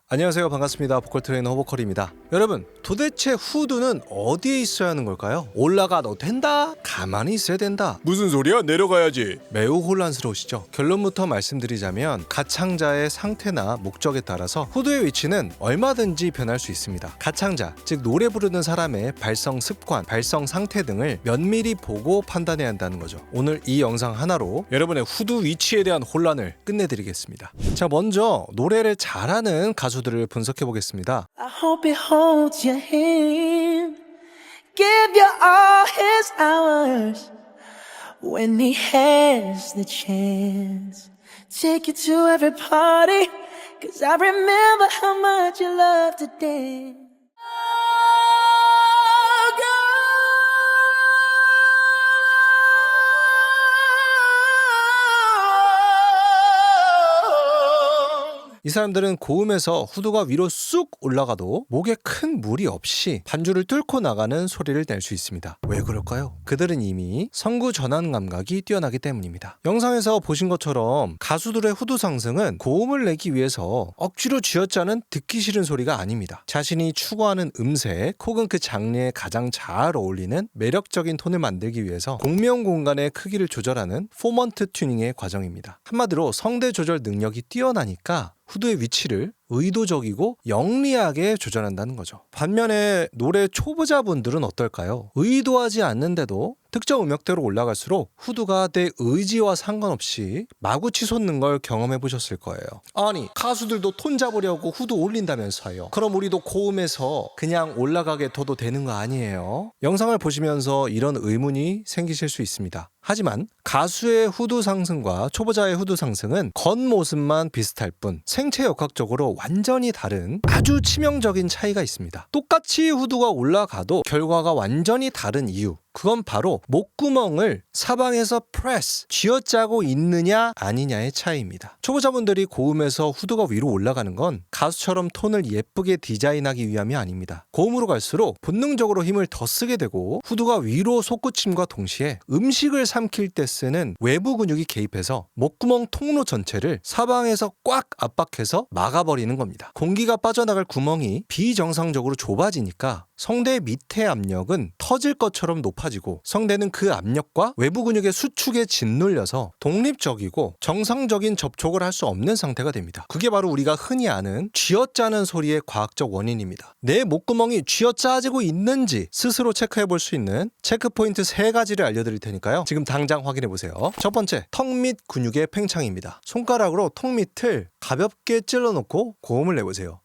안녕하세요. 반갑습니다. 보컬 트레이너 허보컬입니다. 여러분, 도대체 후두는 어디에 있어야 하는 걸까요? 올라가도 된다? 가만히 있어야 된다? 무슨 소리야? 내려가야지. 매우 혼란스러우시죠? 결론부터 말씀드리자면 가창자의 상태나 목적에 따라서 후두의 위치는 얼마든지 변할 수 있습니다. 가창자, 즉 노래 부르는 사람의 발성 습관, 발성 상태 등을 면밀히 보고 판단해야 한다는 거죠. 오늘 이 영상 하나로 여러분의 후두 위치에 대한 혼란을 끝내드리겠습니다. 자, 먼저 노래를 잘하는 가수들을 분석해 보겠습니다. I hope he holds your hand, give you all his hours when he has the chance. Take you to every party, 'cause I remember how much you loved to dance. 이 사람들은 고음에서 후두가 위로 쑥 올라가도 목에 큰 무리 없이 반주를 뚫고 나가는 소리를 낼 수 있습니다. 왜 그럴까요? 그들은 이미 성구 전환 감각이 뛰어나기 때문입니다. 영상에서 보신 것처럼 가수들의 후두 상승은 고음을 내기 위해서 억지로 쥐어짜는 듣기 싫은 소리가 아닙니다. 자신이 추구하는 음색 혹은 그 장르에 가장 잘 어울리는 매력적인 톤을 만들기 위해서 공명 공간의 크기를 조절하는 포먼트 튜닝의 과정입니다. 한마디로 성대 조절 능력이 뛰어나니까 후두의 위치를 의도적이고 영리하게 조절한다는 거죠. 반면에 노래 초보자분들은 어떨까요? 의도하지 않는데도 특정 음역대로 올라갈수록 후두가 내 의지와 상관없이 마구 치솟는 걸 경험해 보셨을 거예요. 아니, 가수들도 톤 잡으려고 후두 올린다면서요. 그럼 우리도 고음에서 그냥 올라가게 둬도 되는 거 아니에요? 영상을 보시면서 이런 의문이 생기실 수 있습니다. 하지만 가수의 후두 상승과 초보자의 후두 상승은 겉모습만 비슷할 뿐 생체 역학적으로 완전히 다른 아주 치명적인 차이가 있습니다. 똑같이 후두가 올라가도 결과가 완전히 다른 이유, 그건 바로 목구멍을 사방에서 프레스, 쥐어짜고 있느냐 아니냐의 차이입니다. 초보자분들이 고음에서 후두가 위로 올라가는 건 가수처럼 톤을 예쁘게 디자인하기 위함이 아닙니다. 고음으로 갈수록 본능적으로 힘을 더 쓰게 되고 후두가 위로 솟구침과 동시에 음식을 삼킬 때 쓰는 외부 근육이 개입해서 목구멍 통로 전체를 사방에서 꽉 압박해서 막아버리는 겁니다. 공기가 빠져나갈 구멍이 비정상적으로 좁아지니까 성대 밑의 압력은 터질 것처럼 높아지고 성대는 그 압력과 외부 근육의 수축에 짓눌려서 독립적이고 정상적인 접촉을 할 수 없는 상태가 됩니다. 그게 바로 우리가 흔히 아는 쥐어짜는 소리의 과학적 원인입니다. 내 목구멍이 쥐어짜지고 있는지 스스로 체크해 볼 수 있는 체크포인트 3가지를 알려드릴 테니까요. 지금 당장 확인해 보세요. 첫 번째, 턱 밑 근육의 팽창입니다. 손가락으로 턱 밑을 가볍게 찔러놓고 고음을 내보세요.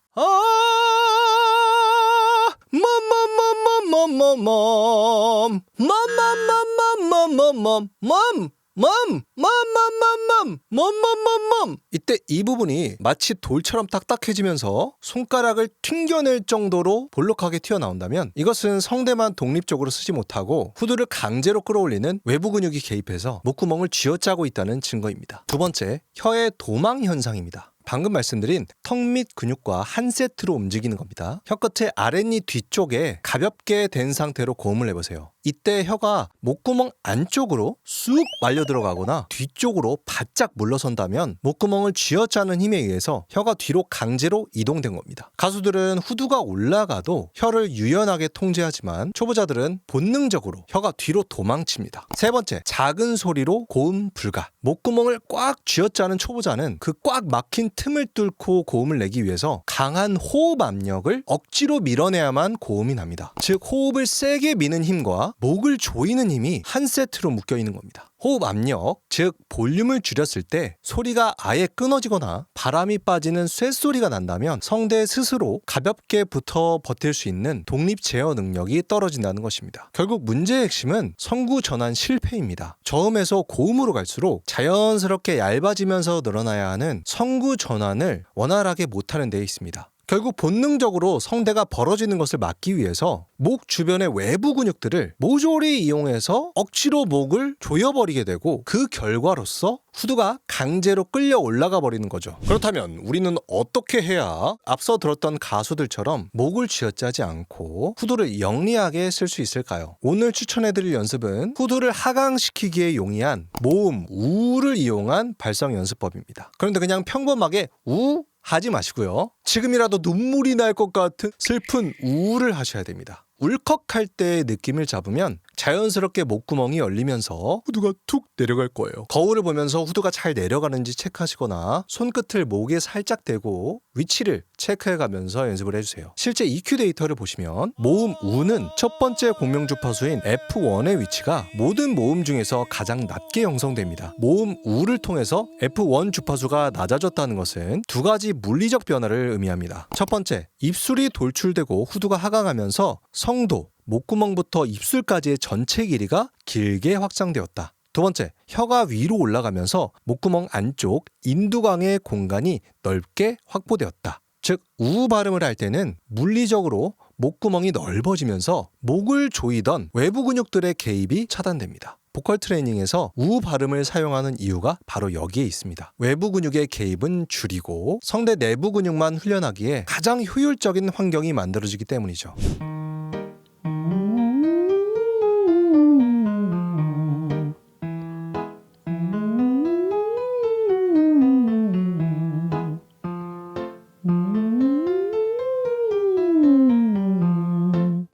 이때 이 부분이 마치 돌처럼 딱딱해지면서 손가락을 튕겨낼 정도로 볼록하게 튀어나온다면 이것은 성대만 독립적으로 쓰지 못하고 후두를 강제로 끌어올리는 외부 근육이 개입해서 목구멍을 쥐어짜고 있다는 증거입니다. 두 번째, 혀의 도망 현상입니다. 방금 말씀드린 턱 밑 근육과 한 세트로 움직이는 겁니다. 혀끝의 아랫니 뒤쪽에 가볍게 댄 상태로 고음을 내보세요. 이때 혀가 목구멍 안쪽으로 쑥 말려 들어가거나 뒤쪽으로 바짝 물러선다면 목구멍을 쥐어짜는 힘에 의해서 혀가 뒤로 강제로 이동된 겁니다. 가수들은 후두가 올라가도 혀를 유연하게 통제하지만 초보자들은 본능적으로 혀가 뒤로 도망칩니다. 세 번째, 작은 소리로 고음 불가. 목구멍을 꽉 쥐어짜는 초보자는 그 꽉 막힌 틈을 뚫고 고음을 내기 위해서 강한 호흡 압력을 억지로 밀어내야만 고음이 납니다. 즉 호흡을 세게 미는 힘과 목을 조이는 힘이 한 세트로 묶여 있는 겁니다. 호흡 압력, 즉 볼륨을 줄였을 때 소리가 아예 끊어지거나 바람이 빠지는 쇳소리가 난다면 성대 스스로 가볍게 붙어 버틸 수 있는 독립 제어 능력이 떨어진다는 것입니다. 결국 문제의 핵심은 성구 전환 실패입니다. 저음에서 고음으로 갈수록 자연스럽게 얇아지면서 늘어나야 하는 성구 전환을 원활하게 못하는 데 있습니다. 결국 본능적으로 성대가 벌어지는 것을 막기 위해서 목 주변의 외부 근육들을 모조리 이용해서 억지로 목을 조여버리게 되고 그 결과로서 후두가 강제로 끌려 올라가 버리는 거죠. 그렇다면 우리는 어떻게 해야 앞서 들었던 가수들처럼 목을 쥐어짜지 않고 후두를 영리하게 쓸 수 있을까요? 오늘 추천해드릴 연습은 후두를 하강시키기에 용이한 모음 우를 이용한 발성 연습법입니다. 그런데 그냥 평범하게 우 하지 마시고요. 지금이라도 눈물이 날 것 같은 슬픈 우를 하셔야 됩니다. 울컥할 때의 느낌을 잡으면 자연스럽게 목구멍이 열리면서 후두가 툭 내려갈 거예요. 거울을 보면서 후두가 잘 내려가는지 체크하시거나 손끝을 목에 살짝 대고 위치를 체크해가면서 연습을 해주세요. 실제 EQ 데이터를 보시면 모음 우는 첫 번째 공명주파수인 F1의 위치가 모든 모음 중에서 가장 낮게 형성됩니다. 모음 우를 통해서 F1 주파수가 낮아졌다는 것은 두 가지 물리적 변화를 의미합니다. 첫 번째, 입술이 돌출되고 후두가 하강하면서 성도, 목구멍부터 입술까지의 전체 길이가 길게 확장되었다. 두 번째, 혀가 위로 올라가면서 목구멍 안쪽 인두강의 공간이 넓게 확보되었다. 즉, 우 발음을 할 때는 물리적으로 목구멍이 넓어지면서 목을 조이던 외부 근육들의 개입이 차단됩니다. 보컬 트레이닝에서 우 발음을 사용하는 이유가 바로 여기에 있습니다. 외부 근육의 개입은 줄이고 성대 내부 근육만 훈련하기에 가장 효율적인 환경이 만들어지기 때문이죠.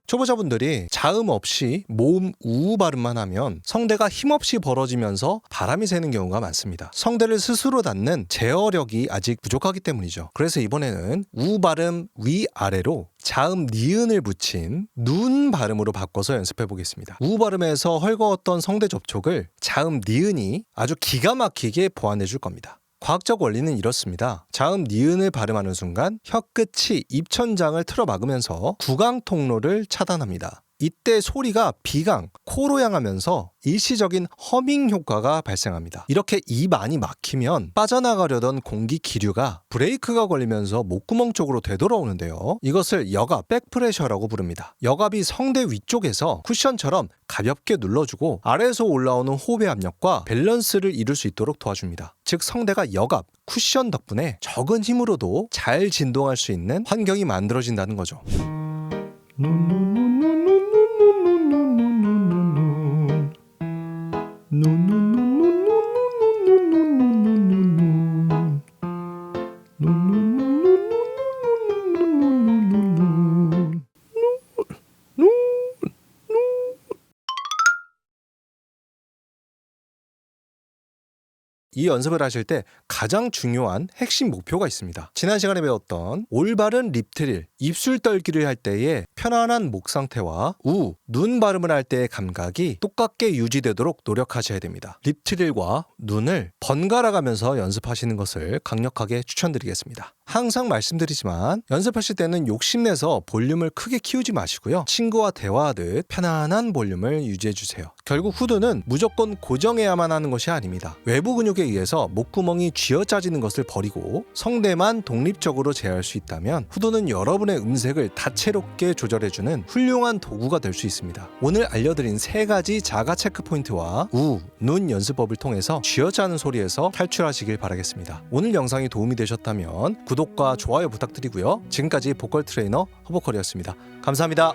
초보자분들이 자음 없이 모음 우 발음만 하면 성대가 힘없이 벌어지면서 바람이 새는 경우가 많습니다. 성대를 스스로 닫는 제어력이 아직 부족하기 때문이죠. 그래서 이번에는 우 발음 위아래로 자음 니은을 붙인 눈 발음으로 바꿔서 연습해 보겠습니다. 우 발음에서 헐거웠던 성대 접촉을 자음 니은이 아주 기가 막히게 보완해 줄 겁니다. 과학적 원리는 이렇습니다. 자음 니은을 발음하는 순간 혀끝이 입천장을 틀어막으면서 구강 통로를 차단합니다. 이때 소리가 비강, 코로 향하면서 일시적인 허밍 효과가 발생합니다. 이렇게 입 안이 막히면 빠져나가려던 공기 기류가 브레이크가 걸리면서 목구멍 쪽으로 되돌아오는데요. 이것을 여갑, 백프레셔라고 부릅니다. 여갑이 성대 위쪽에서 쿠션처럼 가볍게 눌러주고 아래에서 올라오는 호흡의 압력과 밸런스를 이룰 수 있도록 도와줍니다. 즉 성대가 여갑, 쿠션 덕분에 적은 힘으로도 잘 진동할 수 있는 환경이 만들어진다는 거죠. 이 연습을 하실 때 가장 중요한 핵심 목표가 있습니다. 지난 시간에 배웠던 올바른 립트릴, 입술 떨기를 할 때의 편안한 목 상태와 우, 눈 발음을 할 때의 감각이 똑같게 유지되도록 노력하셔야 됩니다. 립트릴과 눈을 번갈아 가면서 연습하시는 것을 강력하게 추천드리겠습니다. 항상 말씀드리지만 연습하실 때는 욕심내서 볼륨을 크게 키우지 마시고요. 친구와 대화하듯 편안한 볼륨을 유지해주세요. 결국 후두는 무조건 고정해야만 하는 것이 아닙니다. 외부 근육에 의해서 목구멍이 쥐어짜지는 것을 버리고 성대만 독립적으로 제어할 수 있다면 후두는 여러분의 음색을 다채롭게 조절해주는 훌륭한 도구가 될 수 있습니다. 오늘 알려드린 3가지 자가 체크 포인트와 우, 눈 연습법을 통해서 쥐어짜는 소리에서 탈출하시길 바라겠습니다. 오늘 영상이 도움이 되셨다면 구독과 좋아요 부탁드리고요. 지금까지 보컬 트레이너 허보컬이었습니다. 감사합니다.